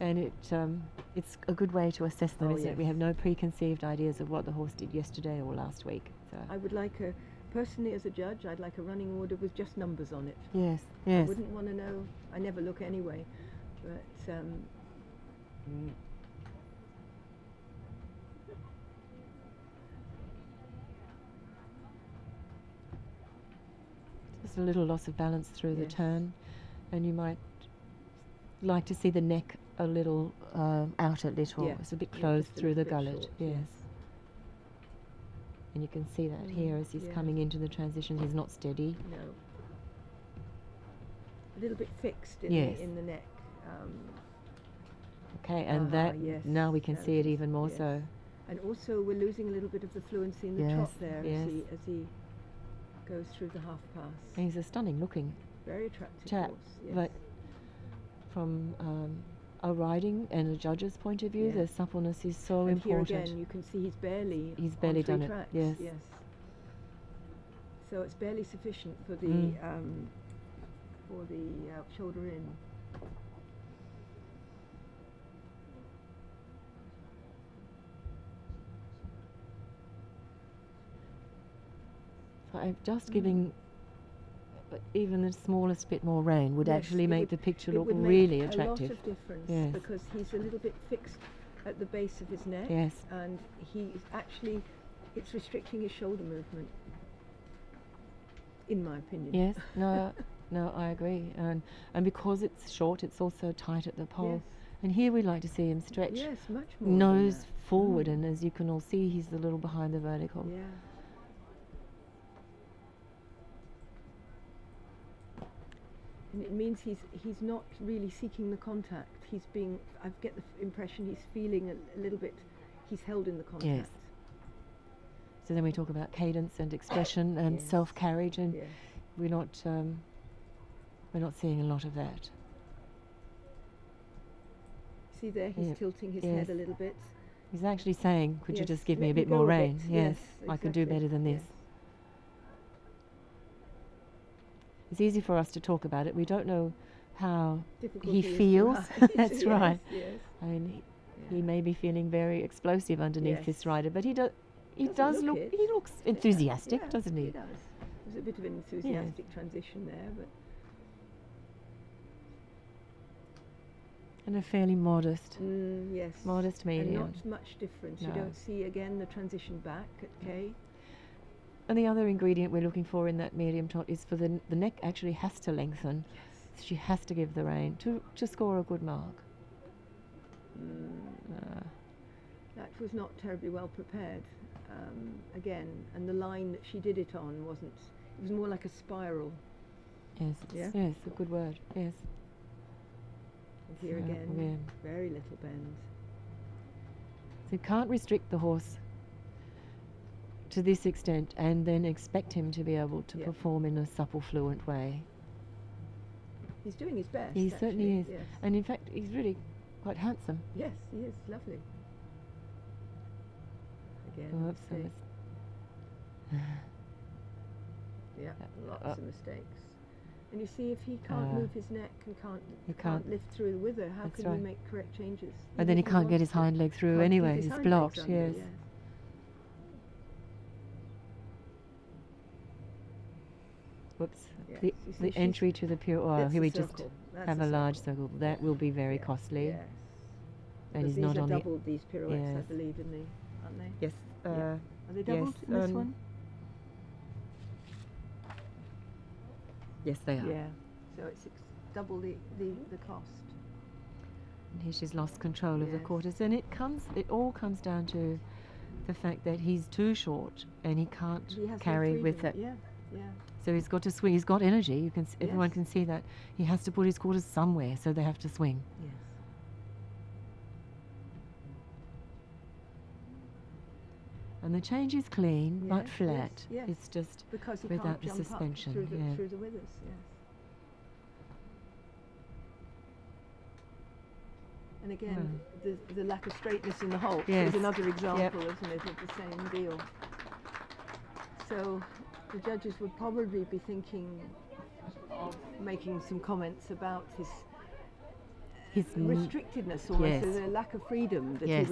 And it's a good way to assess them, isn't it? We have no preconceived ideas of what the horse did yesterday or last week. So. I would like personally as a judge, I'd like a running order with just numbers on it. Yes, yes. I wouldn't want to know, I never look anyway, but just a little loss of balance through the turn, and you might like to see the neck a little out a little. It's a bit closed through the gullet. Short, yes. And you can see that here as he's coming into the transition. He's not steady. No. A little bit fixed in, in the neck. Okay, and now we can see it even more so. And also we're losing a little bit of the fluency in the trot there as he goes through the half pass. And he's a stunning looking, very attractive chap, horse. Yes. But from a riding and a judge's point of view, the suppleness is so important. Here again, you can see he's barely done tracks. it. Yes. So it's barely sufficient for the shoulder in. So just giving even the smallest bit more rein would actually make the picture look really attractive. A lot of difference because he's a little bit fixed at the base of his neck, and he's actually, it's restricting his shoulder movement, in my opinion. Yes, no, I agree, and because it's short, it's also tight at the pole. And here we'd like to see him stretch, much more nose forward, and as you can all see, he's a little behind the vertical. Yeah. And it means he's not really seeking the contact. I get the impression he's feeling a little bit, he's held in the contact. Yes. So then we talk about cadence and expression and self-carriage, and we're not seeing a lot of that. See there, he's tilting his head a little bit. He's actually saying, could you just give me a bit more rein? Yes, exactly. I can do better than this. It's easy for us to talk about it. We don't know how he feels. That's right. Yes. I mean, he may be feeling very explosive underneath this rider, but he looks enthusiastic, doesn't he? He does. There's a bit of an enthusiastic transition there, but and a fairly modest, modest medium. And not much difference. No. You don't see again the transition back at K. And the other ingredient we're looking for in that medium trot is for the neck actually has to lengthen. Yes. She has to give the rein to score a good mark. That was not terribly well prepared, again, and the line that she did it on wasn't, it was more like a spiral. Yes, yes, a good word, yes. And here again, very little bend. So you can't restrict the horse to this extent and then expect him to be able to perform in a supple, fluent way. He's doing his best. He certainly is. Yes. And in fact, he's really quite handsome. Yes, he is. Lovely. Again, lots of mistakes. And you see, if he can't move his neck and can't lift through the wither, how can you make correct changes? And then he can't get his hind leg through anyway. He's blocked. Yes. Whoops. The entry to the pure oil. Here we just have a large circle. That will be very costly. Yes. And he's not on doubled these pirouettes, I believe, aren't they? Yes. Are they doubled in this one? Yes, they are. Yeah. So it's double the cost. And here she's lost control of the quarters, and it all comes down to the fact that he's too short and he can't carry with it. Yeah. So he's got to swing. He's got energy. Everyone can see that. He has to put his quarters somewhere, so they have to swing. Yes. And the change is clean, but flat. Yes. It's just because he without can't the jump suspension. Up through the withers. Yes. And again, the lack of straightness in the halt is another example, isn't it, of the same deal. So the judges would probably be thinking of making some comments about his his restrictedness almost, yes. a lack of freedom that Yes. he